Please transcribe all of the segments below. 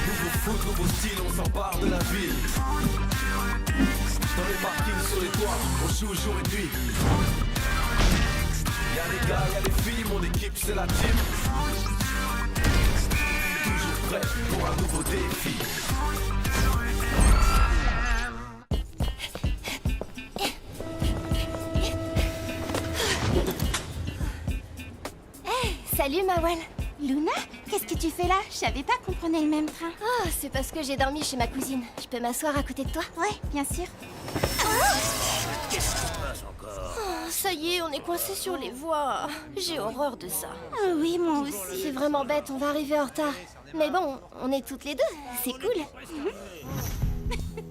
Nouveau foot, nouveau style, on s'empare de la ville. Dans les parkings, sur les toits, on joue jour et nuit. Y'a les gars, y'a les filles, mon équipe c'est la team. Toujours prêt pour un nouveau défi. Salut Mawel. Luna, qu'est-ce que tu fais là? Je savais pas qu'on prenait le même train. Oh, c'est parce que j'ai dormi chez ma cousine. Je peux m'asseoir à côté de toi? Ouais, bien sûr. Qu'est-ce qui se passe encore? Oh, ça y est, on est coincé sur les voies. J'ai horreur de ça. Oh oui, moi aussi. C'est vraiment bête, on va arriver en retard. Mais bon, on est toutes les deux, c'est cool.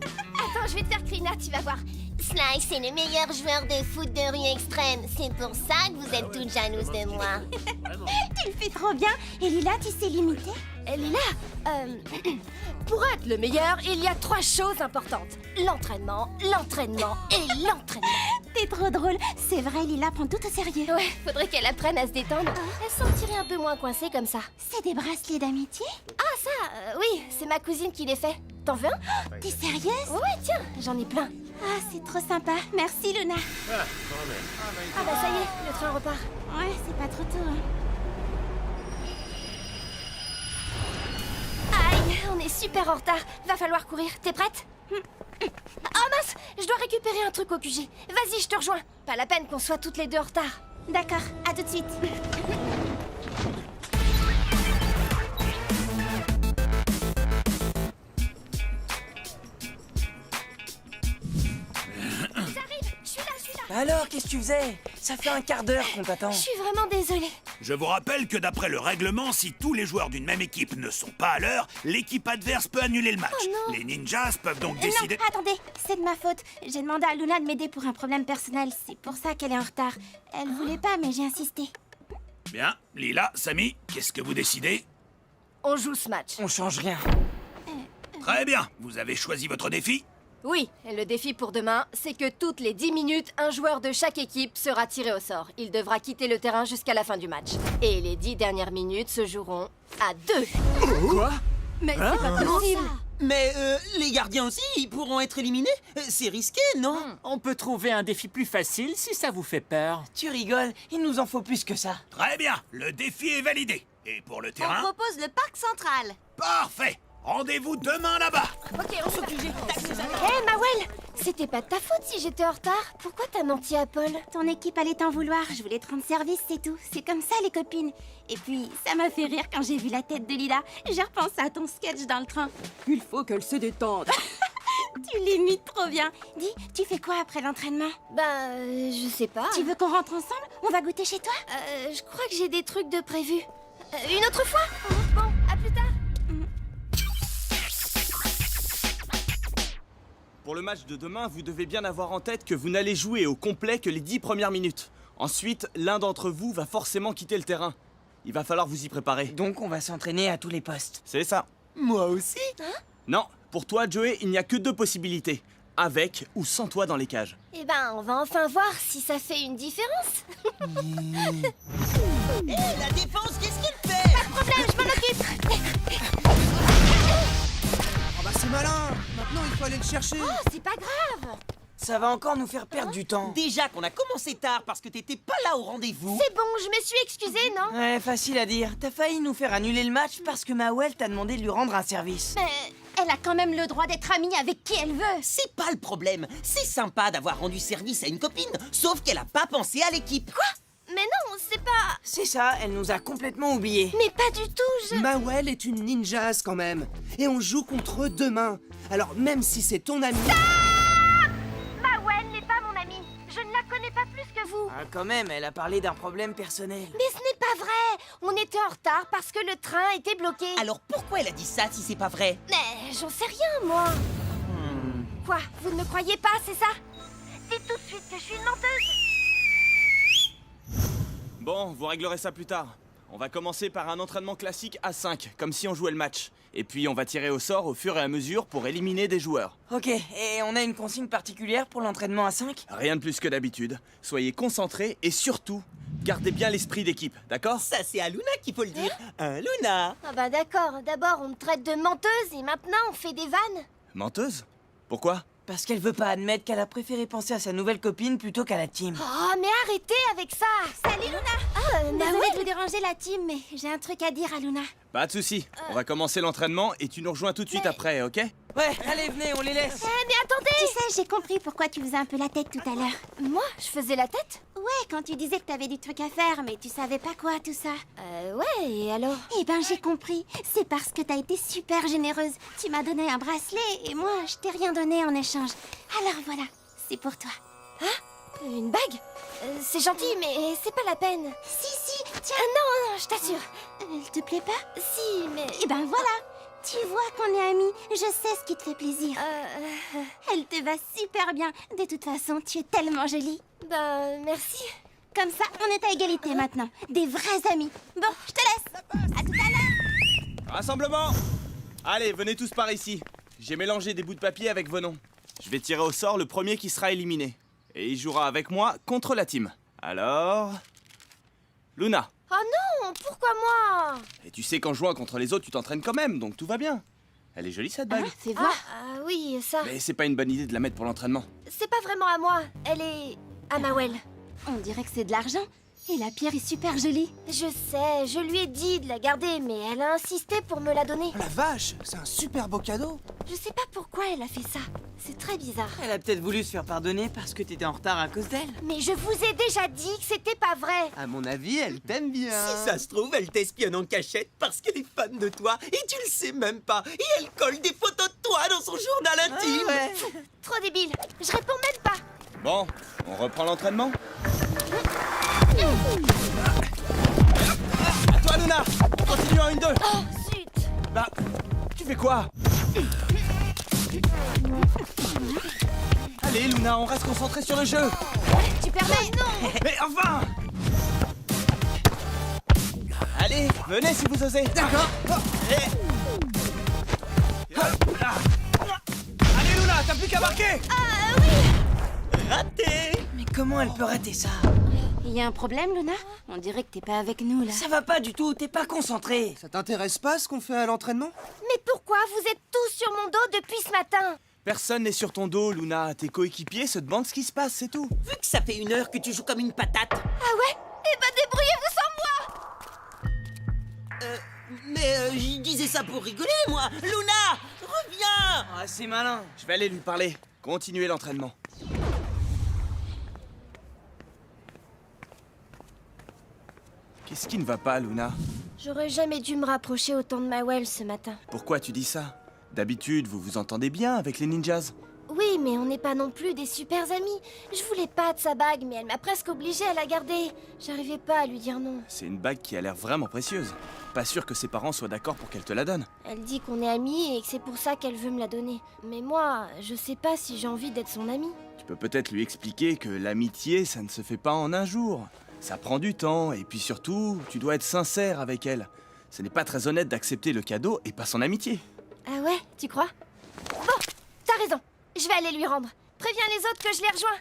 Attends, je vais te faire Krina, tu vas voir. Sly, c'est le meilleur joueur de foot de rue extrême. C'est pour ça que vous êtes toutes jalouses de moi. Tu le fais trop bien. Et Lila, tu sais l'imiter? Lila, pour être le meilleur, il y a 3 choses importantes. L'entraînement, l'entraînement et l'entraînement. T'es trop drôle. C'est vrai, Lila prend tout au sérieux. Ouais, faudrait qu'elle apprenne à se détendre. Elle se sentirait un peu moins coincée comme ça. C'est des bracelets d'amitié? Ah ça, oui, c'est ma cousine qui les fait. T'en veux un? T'es sérieuse? Ouais, tiens, j'en ai plein. Ah, c'est trop sympa. Merci, Luna. Ah bah ça y est, le train repart. Ouais, c'est pas trop tôt, hein. Aïe, on est super en retard. Va falloir courir. T'es prête? Oh mince, je dois récupérer un truc au QG. Vas-y, je te rejoins. Pas la peine qu'on soit toutes les deux en retard. D'accord, à tout de suite. J'arrive, je suis là. Alors, qu'est-ce que tu faisais? Ça fait un quart d'heure qu'on t'attend. Je suis vraiment désolée. Je vous rappelle que d'après le règlement, si tous les joueurs d'une même équipe ne sont pas à l'heure, l'équipe adverse peut annuler le match. Oh non. Les ninjas peuvent donc décider... Non, attendez, c'est de ma faute. J'ai demandé à Luna de m'aider pour un problème personnel. C'est pour ça qu'elle est en retard. Elle voulait pas, mais j'ai insisté. Bien, Lila, Samy, qu'est-ce que vous décidez? On joue ce match. On change rien. Très bien, vous avez choisi votre défi? Oui, et le défi pour demain, c'est que toutes les 10 minutes, un joueur de chaque équipe sera tiré au sort. Il devra quitter le terrain jusqu'à la fin du match. Et les 10 dernières minutes se joueront à 2. Quoi? Mais c'est pas possible. Mais les gardiens aussi, ils pourront être éliminés? C'est risqué, non? On peut trouver un défi plus facile si ça vous fait peur. Tu rigoles, il nous en faut plus que ça. Très bien, le défi est validé. Et pour le terrain? propose le parc central. Parfait. Rendez-vous demain là-bas. Ok, on s'occupe. Hé, Mawel, c'était pas de ta faute si j'étais en retard. Pourquoi t'as menti à Paul? Ton équipe allait t'en vouloir. Je voulais te rendre service, c'est tout. C'est comme ça, les copines. Et puis, ça m'a fait rire quand j'ai vu la tête de Lila. J'ai repensé à ton sketch dans le train. Il faut qu'elle se détende. Tu l'imites trop bien. Dis, tu fais quoi après l'entraînement? Je sais pas. Tu veux qu'on rentre ensemble? On va goûter chez toi? Je crois que j'ai des trucs de prévus. Une autre fois? Bon, à plus tard. Pour le match de demain, vous devez bien avoir en tête que vous n'allez jouer au complet que les 10 premières minutes. Ensuite, l'un d'entre vous va forcément quitter le terrain. Il va falloir vous y préparer. Donc, on va s'entraîner à tous les postes. C'est ça. Moi aussi? Non, pour toi, Joey, il n'y a que 2 possibilités. Avec ou sans toi dans les cages. Eh ben, on va enfin voir si ça fait une différence. La défense, qu'est-ce qu'elle fait? Pas de problème, je m'en occupe. Ah bah c'est malin. Maintenant il faut aller le chercher. Oh, c'est pas grave. Ça va encore nous faire perdre du temps. Déjà qu'on a commencé tard parce que t'étais pas là au rendez-vous. C'est bon, je me suis excusée, non? Ouais, facile à dire. T'as failli nous faire annuler le match parce que Mawel t'a demandé de lui rendre un service. Mais elle a quand même le droit d'être amie avec qui elle veut. C'est pas le problème. C'est sympa d'avoir rendu service à une copine, sauf qu'elle a pas pensé à l'équipe. Quoi? Mais non, c'est pas... C'est ça, elle nous a complètement oubliés. Mais pas du tout, Mawel est une ninjas quand même. Et on joue contre eux demain. Alors même si c'est ton ami... Mawel n'est pas mon amie. Je ne la connais pas plus que vous. Ah, quand même, elle a parlé d'un problème personnel. Mais ce n'est pas vrai. On était en retard parce que le train était bloqué. Alors pourquoi elle a dit ça si c'est pas vrai? Mais j'en sais rien, moi. Quoi? Vous ne me croyez pas, c'est ça? Dites tout de suite que je suis une menteuse. Bon, vous réglerez ça plus tard. On va commencer par un entraînement classique à 5, comme si on jouait le match. Et puis on va tirer au sort au fur et à mesure pour éliminer des joueurs. Ok, et on a une consigne particulière pour l'entraînement à 5? Rien de plus que d'habitude. Soyez concentrés et surtout, Gardez bien l'esprit d'équipe, d'accord? Ça, c'est à Luna qu'il faut le dire. Hein, Luna? Ah bah d'accord, d'abord on me traite de menteuse et maintenant on fait des vannes. Menteuse? Pourquoi? Parce qu'elle veut pas admettre qu'elle a préféré penser à sa nouvelle copine plutôt qu'à la team. Oh mais arrêtez avec ça. Salut Luna. Désolée de vous déranger la team, mais j'ai un truc à dire à Luna. Pas de souci. On va commencer l'entraînement et tu nous rejoins tout de suite après, ok? Ouais, allez, venez, on les laisse. Mais attendez. Tu sais, j'ai compris pourquoi tu faisais un peu la tête tout à l'heure. Moi, je faisais la tête? Ouais, quand tu disais que t'avais des trucs à faire, mais tu savais pas quoi, tout ça. Ouais, et alors? Eh ben, j'ai compris. C'est parce que t'as été super généreuse. Tu m'as donné un bracelet et moi, je t'ai rien donné en échange. Alors voilà, c'est pour toi. Une bague? C'est gentil, mais c'est pas la peine. Si, tiens. Non, je t'assure. Elle te plaît pas? Si, mais... Eh ben voilà. Tu vois qu'on est amis. Je sais ce qui te fait plaisir. Elle te va super bien. De toute façon, tu es tellement jolie. Ben, merci. Comme ça, on est à égalité maintenant. Des vrais amis. Bon, je te laisse. À tout à l'heure. Rassemblement! Allez, venez tous par ici. J'ai mélangé des bouts de papier avec vos noms. Je vais tirer au sort le premier qui sera éliminé. Et il jouera avec moi contre la team. Alors... Luna. Oh non, pourquoi moi? Et tu sais qu'en jouant contre les autres, tu t'entraînes quand même, donc tout va bien. Elle est jolie cette bague. Fais voir. Oui, ça. Mais c'est pas une bonne idée de la mettre pour l'entraînement. C'est pas vraiment à moi. Elle est... à Mawel. On dirait que c'est de l'argent. Et la pierre est super jolie. Je sais, je lui ai dit de la garder, mais elle a insisté pour me la donner. Oh la vache, c'est un super beau cadeau. Je sais pas pourquoi elle a fait ça. C'est très bizarre. Elle a peut-être voulu se faire pardonner parce que t'étais en retard à cause d'elle. Mais je vous ai déjà dit que c'était pas vrai. À mon avis, elle t'aime bien. Si ça se trouve, elle t'espionne en cachette parce qu'elle est fan de toi et tu le sais même pas. Et elle colle des photos de toi dans son journal intime. Ouais. Trop débile. Je réponds même pas. Bon, on reprend l'entraînement. À toi, Luna. On continue en 1-2. Oh, zut. Bah, tu fais quoi? Allez, Luna, on reste concentré sur le jeu. Tu permets? Non. Mais enfin! Allez, venez si vous osez. D'accord. Allez, Luna, t'as plus qu'à marquer. Raté. Mais comment elle peut rater ça? Il y a un problème, Luna? On dirait que t'es pas avec nous, là. Ça va pas du tout, t'es pas concentré. Ça t'intéresse pas ce qu'on fait à l'entraînement? Mais pourquoi vous êtes tous sur mon dos depuis ce matin? Personne n'est sur ton dos, Luna. Tes coéquipiers se demandent ce qui se passe, c'est tout. Vu que ça fait 1 heure que tu joues comme une patate. Ah ouais? Eh ben débrouillez-vous sans moi. Mais je disais ça pour rigoler, moi. Luna, reviens. Ah, c'est malin. Je vais aller lui parler. Continuez l'entraînement. Qu'est-ce qui ne va pas, Luna? J'aurais jamais dû me rapprocher autant de Mawel ce matin. Pourquoi tu dis ça? D'habitude, vous vous entendez bien avec les ninjas. Oui, mais on n'est pas non plus des super amis. Je voulais pas de sa bague, mais elle m'a presque obligée à la garder. J'arrivais pas à lui dire non. C'est une bague qui a l'air vraiment précieuse. Pas sûr que ses parents soient d'accord pour qu'elle te la donne. Elle dit qu'on est amis et que c'est pour ça qu'elle veut me la donner. Mais moi, je sais pas si j'ai envie d'être son amie. Tu peux peut-être lui expliquer que l'amitié, ça ne se fait pas en un jour. Ça prend du temps, et puis surtout, tu dois être sincère avec elle. Ce n'est pas très honnête d'accepter le cadeau et pas son amitié. Ah ouais, tu crois? Bon, t'as raison. Je vais aller lui rendre. Préviens les autres que je les rejoins.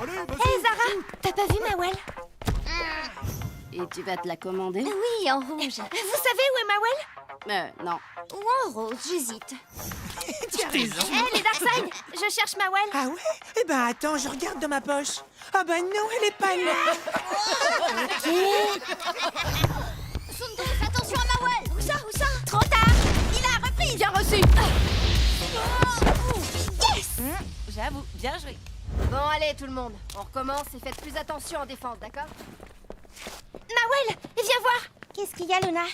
Hé Zara, t'as pas vu Mawel? Et tu vas te la commander? Oui, en rouge. Vous savez où est Mawel? Non. Ou en rose, j'hésite. Hé les Darkseid, je cherche Mawel. Ah ouais? Eh ben attends, je regarde dans ma poche. Ah ben non, elle est pas là. Sundus, attention à Mawel. Où ça? Trop tard! Il a repris! Bien reçu. Yes! J'avoue, bien joué. Bon, allez tout le monde, on recommence et faites plus attention en défense, d'accord? Mawel, viens voir. Qu'est-ce qu'il y a, Luna?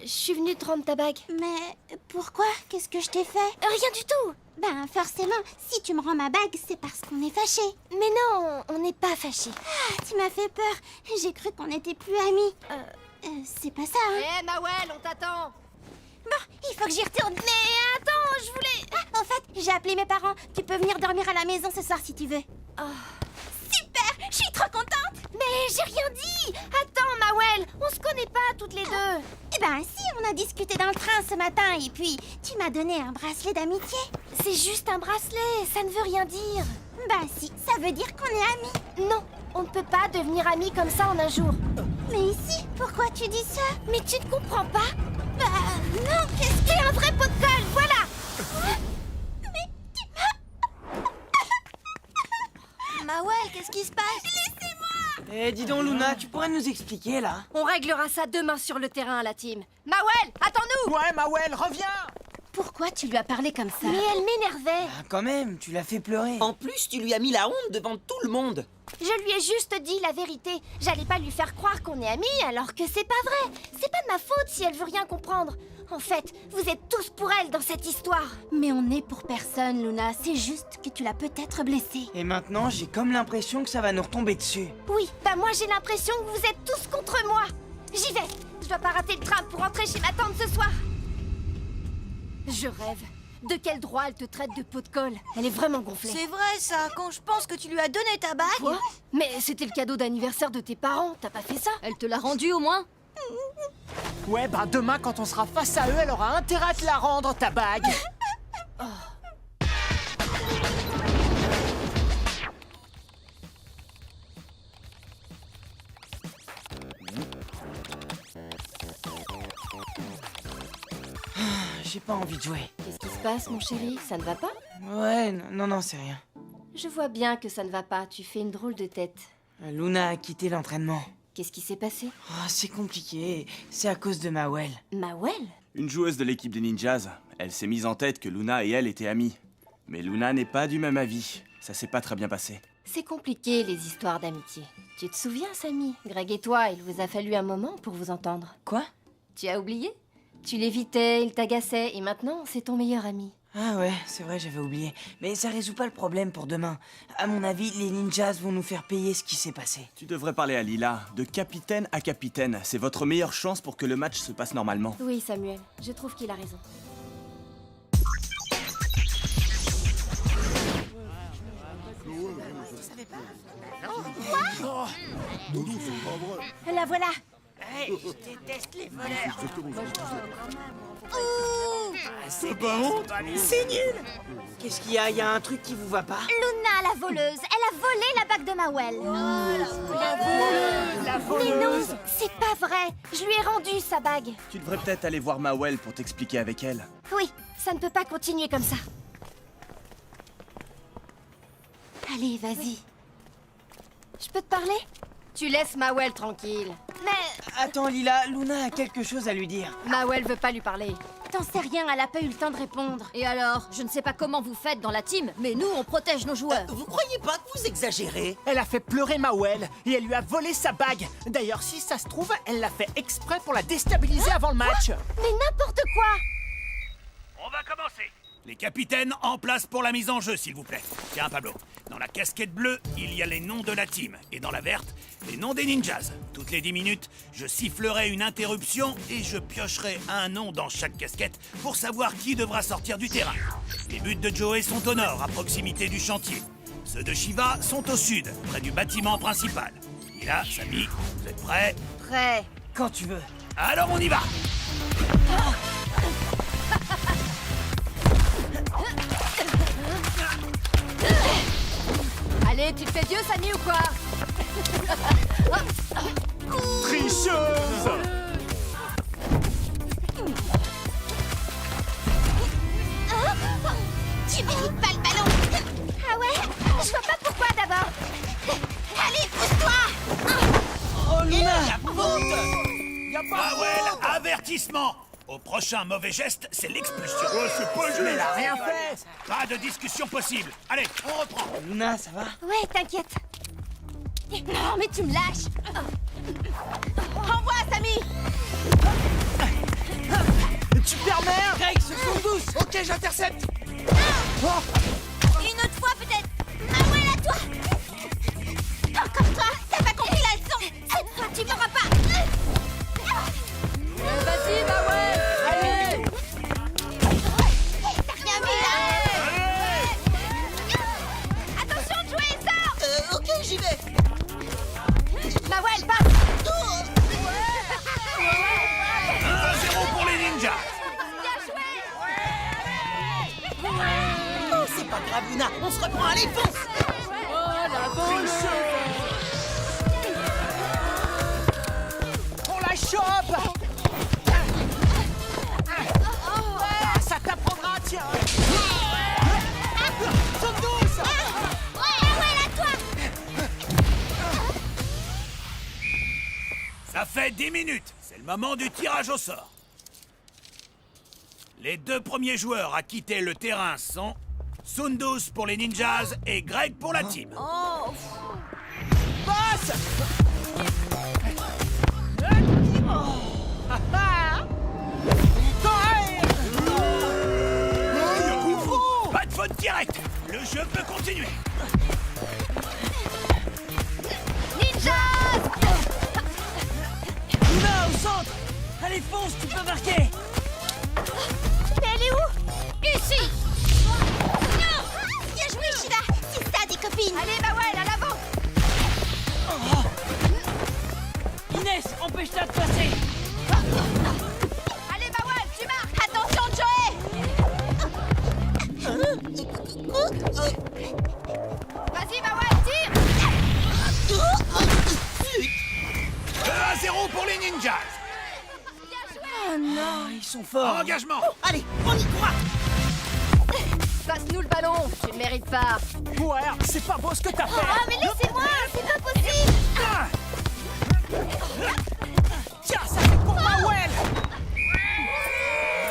Je suis venue te rendre ta bague. Mais pourquoi? Qu'est-ce que je t'ai fait? Rien du tout. Ben, forcément, si tu me rends ma bague, c'est parce qu'on est fâchés. Mais non, on n'est pas fâchés. Ah, tu m'as fait peur. J'ai cru qu'on était plus amis. C'est pas ça, hein? Hé, Mawel, on t'attend. Bon, il faut que j'y retourne. Mais attends, je voulais... Ah, en fait, j'ai appelé mes parents. Tu peux venir dormir à la maison ce soir si tu veux. Super! Je suis trop contente! Mais j'ai rien dit. Attends, Mawel, on se connaît pas toutes les deux. Eh ben si, on a discuté dans le train ce matin et puis tu m'as donné un bracelet d'amitié. C'est juste un bracelet, ça ne veut rien dire. Bah si, ça veut dire qu'on est amis. Non, on ne peut pas devenir amis comme ça en un jour. Mais si, pourquoi tu dis ça? Mais tu ne comprends pas? Bah non, qu'est-ce que... T'es un vrai pot de colle, voilà! Mawel, qu'est-ce qui se passe? Eh, dis donc, Luna, tu pourrais nous expliquer, là? On réglera ça demain sur le terrain à la team. Mawel, attends-nous! Ouais, Mawel, reviens! Pourquoi tu lui as parlé comme ça? Mais elle m'énervait. Ah, quand même, tu l'as fait pleurer. En plus, tu lui as mis la honte devant tout le monde. Je lui ai juste dit la vérité. J'allais pas lui faire croire qu'on est amis alors que c'est pas vrai. C'est pas de ma faute si elle veut rien comprendre. En fait, vous êtes tous pour elle dans cette histoire. Mais on n'est pour personne, Luna. C'est juste que tu l'as peut-être blessée. Et maintenant, j'ai comme l'impression que ça va nous retomber dessus. Oui, bah moi j'ai l'impression que vous êtes tous contre moi. J'y vais. Je dois pas rater le train pour rentrer chez ma tante ce soir. Je rêve. De quel droit elle te traite de pot de colle? Elle est vraiment gonflée. C'est vrai, ça. Quand je pense que tu lui as donné ta bague... Quoi? Mais c'était le cadeau d'anniversaire de tes parents, t'as pas fait ça? Elle te l'a rendu au moins? Ouais, ben demain, quand on sera face à eux, elle aura intérêt à te la rendre, ta bague. J'ai pas envie de jouer. Qu'est-ce qui se passe, mon chéri? Ça ne va pas? Ouais, non, c'est rien. Je vois bien que ça ne va pas, tu fais une drôle de tête. Luna a quitté l'entraînement. Qu'est-ce qui s'est passé? Ah, c'est compliqué, c'est à cause de Mawel. Mawel? Une joueuse de l'équipe des Ninjas, elle s'est mise en tête que Luna et elle étaient amies. Mais Luna n'est pas du même avis. Ça s'est pas très bien passé. C'est compliqué, les histoires d'amitié. Tu te souviens, Samy? Greg et toi, il vous a fallu un moment pour vous entendre. Quoi? Tu as oublié? Tu l'évitais, il t'agaçait, et maintenant, c'est ton meilleur ami. Ah ouais, c'est vrai, j'avais oublié. Mais ça résout pas le problème pour demain. À mon avis, les ninjas vont nous faire payer ce qui s'est passé. Tu devrais parler à Lila. De capitaine à capitaine, c'est votre meilleure chance pour que le match se passe normalement. Oui, Samuel, je trouve qu'il a raison. La voilà. Hey, je déteste les voleurs. Ouh, C'est nul. Qu'est-ce qu'il y a? Il y a un truc qui vous va pas? Luna, la voleuse. Elle a volé la bague de Mawel. Mais non, c'est pas vrai. Je lui ai rendu sa bague. Tu devrais peut-être aller voir Mawel pour t'expliquer avec elle. Oui, ça ne peut pas continuer comme ça. Allez, vas-y. Je peux te parler? Tu laisses Mawel tranquille. Mais Attends, Lila, Luna a quelque chose à lui dire. Mawel veut pas lui parler. T'en sais rien, elle a pas eu le temps de répondre. Et alors? Je ne sais pas comment vous faites dans la team, mais nous, on protège nos joueurs. Vous croyez pas que vous exagérez? Elle a fait pleurer Mawel et elle lui a volé sa bague. D'ailleurs, si ça se trouve, elle l'a fait exprès pour la déstabiliser avant le match. Mais n'importe quoi! On va commencer. Les capitaines en place pour la mise en jeu, s'il vous plaît. Tiens, Pablo, dans la casquette bleue, il y a les noms de la team. Et dans la verte, les noms des ninjas. Toutes les 10 minutes, je sifflerai une interruption et je piocherai un nom dans chaque casquette pour savoir qui devra sortir du terrain. Les buts de Joey sont au nord, à proximité du chantier. Ceux de Shiva sont au sud, près du bâtiment principal. Et là, Samy, vous êtes prêts? Prêt. Quand tu veux. Alors on y va! Allez, tu te fais vieux, Samy, ou quoi? Tricheuse! Tu mérites pas le ballon. Ah ouais? Je vois pas pourquoi d'abord. Allez, pousse-toi. Oh, Luna! Mawel, avertissement! Au prochain mauvais geste, c'est l'expulsion. C'est pas juste. Elle a rien fait. Pas de discussion possible. Allez, on reprend. Luna, ça va? Ouais, t'inquiète. Non, mais tu me lâches. Renvoie, Samy. Tu permets? Greg, ce sont douce. Ok, j'intercepte. Une autre fois, peut-être. Mawel, à toi. Encore toi. T'as pas compris la leçon. Cette fois, tu m'auras pas. Vas-y, Mawel! Allez! T'as rien vu, là. Attention, Joey, sors. Ok, j'y vais. Mawel, passe! 1-0 pour les ninjas. Oh, c'est pas grave, Luna. On se reprend. Allez, fonce. Ça fait 10 minutes. C'est le moment du tirage au sort. Les 2 premiers joueurs à quitter le terrain sont Sundus pour les Ninjas et Greg pour la team. Passe. Pas de faute directe. Le jeu peut continuer. Ninjas! Luna, au centre! Allez, fonce, tu peux marquer! Mais elle est où? Ici! Bien joué, Shiva. C'est ça, des copines. Allez, Mawel, à l'avant! Inès, empêche-la de passer! Allez, Mawel, tu marques! Attention, Joey! Vas-y, Mawel, tire! 2-0 pour les Ninjas. Ah, ils sont forts! Engagement. Allez, on y croit. Passe-nous le ballon, tu ne mérites pas. Ouais, c'est pas beau ce que t'as fait. Ah, mais laissez-moi, c'est pas possible! Tiens, ça c'est pour Mawel.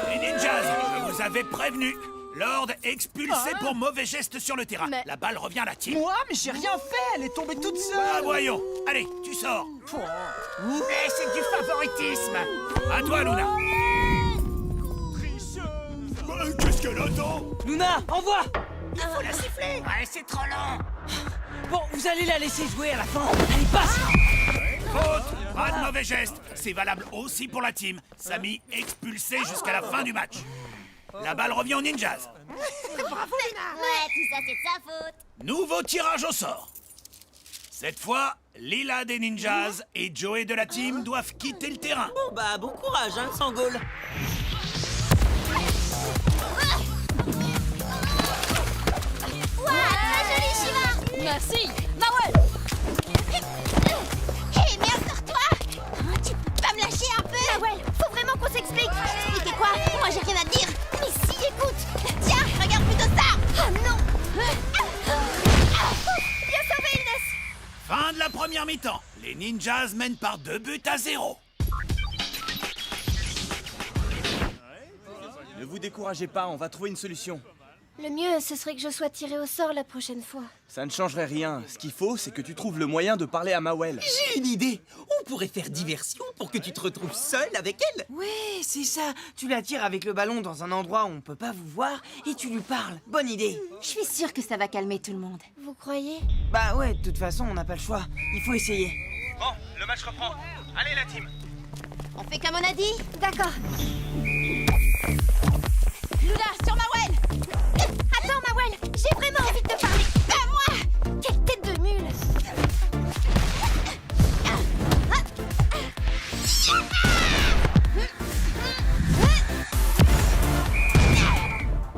Les Ninjas, je vous avais prévenu. Lord expulsé pour mauvais geste sur le terrain. Mais- La balle revient à la team. Moi, mais j'ai rien fait. Elle est tombée toute Ah, seule. voyons. Allez, tu sors. Mais c'est du favoritisme. À toi, Luna. Qu'est-ce qu'elle attend? Luna, envoie! Ouais, c'est trop lent. Bon, vous allez la laisser jouer à la fin. Allez, passe! Faute. Pas de mauvais geste. C'est valable aussi pour la team. Samy expulsé jusqu'à la fin du match. La balle revient aux Ninjas. Ouais, tout ça, c'est de sa faute. Nouveau tirage au sort. Cette fois, Lila des Ninjas et Joey de la team doivent quitter le terrain. Bon bah, bon courage, hein, sans goal. Ouah, très joli, Shiva. Merci! Mawel! Hé, merde sur toi. Tu peux pas me lâcher un peu? Mawel, faut vraiment qu'on s'explique! Expliquez quoi? Moi, j'ai rien à te dire. Mais si, écoute. Tiens, regarde plutôt ça. Oh non! Bien sauvé, Inès! Fin de la première mi-temps. Les Ninjas mènent par 2-0. Ne vous découragez pas, on va trouver une solution. Le mieux, ce serait que je sois tirée au sort la prochaine fois. Ça ne changerait rien. Ce qu'il faut, c'est que tu trouves le moyen de parler à Mawel. J'ai une idée. On pourrait faire diversion pour que tu te retrouves seule avec elle. Ouais, c'est ça. Tu la tires avec le ballon dans un endroit où on peut pas vous voir et tu lui parles. Bonne idée. Je suis sûre que ça va calmer tout le monde. Vous croyez? Bah ouais, de toute façon, on n'a pas le choix. Il faut essayer. Bon, le match reprend. Allez, la team. On fait comme on a dit? D'accord. Luna, sur Mawel. Attends, Mawel, j'ai vraiment envie de te parler. À moi. Quelle tête de mule!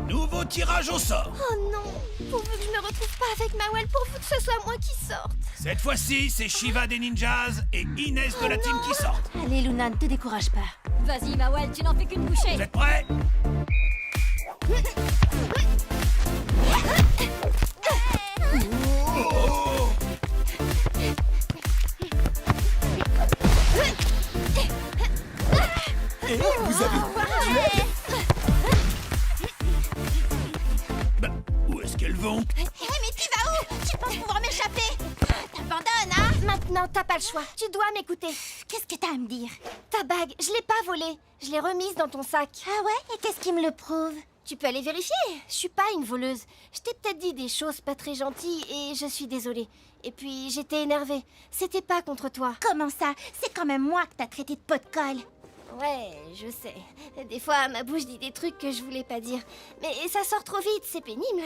Nouveau tirage au sort. Oh non! Pourvu que je me retrouve pas avec Mawel, pourvu que ce soit moi qui sorte. Cette fois-ci, c'est Shiva des Ninjas et Inès de la team qui sortent. Allez, Luna, ne te décourage pas. Vas-y, Mawel, tu n'en fais qu'une bouchée. Vous êtes prêts? Oh! Vous avez... Bah, où est-ce qu'elles vont? Hé, mais tu vas où? Tu penses pouvoir m'échapper? T'abandonnes, hein? Maintenant, t'as pas le choix. Tu dois m'écouter. Qu'est-ce que t'as à me dire? Ta bague, je l'ai pas volée. Je l'ai remise dans ton sac. Ah ouais? Et qu'est-ce qui me le prouve? Tu peux aller vérifier. Je suis pas une voleuse. Je t'ai peut-être dit des choses pas très gentilles et je suis désolée. Et puis, j'étais énervée. C'était pas contre toi. Comment ça? C'est quand même moi que t'as traité de pot de colle. Ouais, je sais. Des fois, ma bouche dit des trucs que je voulais pas dire. Mais ça sort trop vite, c'est pénible.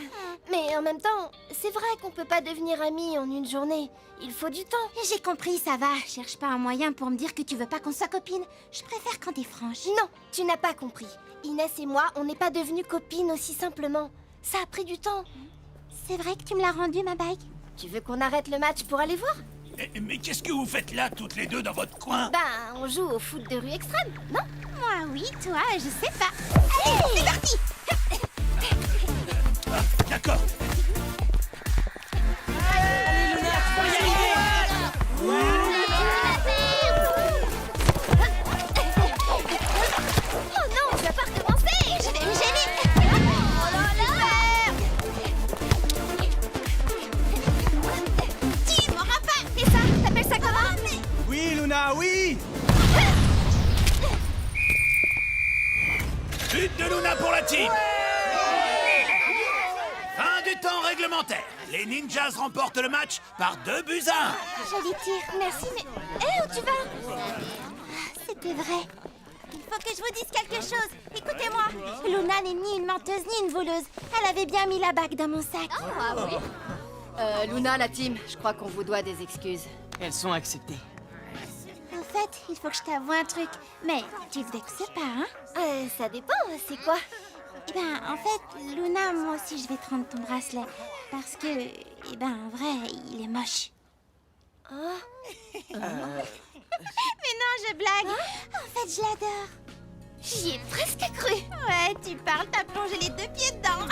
Mais en même temps, c'est vrai qu'on peut pas devenir amis en une journée. Il faut du temps. J'ai compris, ça va. Cherche pas un moyen pour me dire que tu veux pas qu'on soit copines. Je préfère quand t'es franche. Non, tu n'as pas compris. Inès et moi, on n'est pas devenues copines aussi simplement. Ça a pris du temps. C'est vrai que tu me l'as rendu, ma bague? Tu veux qu'on arrête le match pour aller voir? Mais qu'est-ce que vous faites là, toutes les deux, dans votre coin? Ben, on joue au foot de rue extrême, non? Moi, oui, toi, je sais pas. Allez, c'est parti! Ah, d'accord. Allez, Luna, tu peux y arriver! team. Fin du temps réglementaire. Les ninjas remportent le match par 2 buts à 1. Joli tir, merci, mais... Hé, où tu vas? C'était vrai. Il faut que je vous dise quelque chose. Écoutez-moi. Luna n'est ni une menteuse ni une voleuse. Elle avait bien mis la bague dans mon sac. Ah oui. Luna, la team, je crois qu'on vous doit des excuses. Elles sont acceptées. En fait, il faut que je t'avoue un truc. Mais tu te vexes pas, hein? Ça dépend, c'est quoi? Eh ben, en fait, Luna, moi aussi, je vais te rendre ton bracelet. Parce que, eh ben, en vrai, il est moche. Mais non, je blague. En fait, je l'adore. J'y ai presque cru. Ouais, tu parles, t'as plongé les 2 pieds dedans.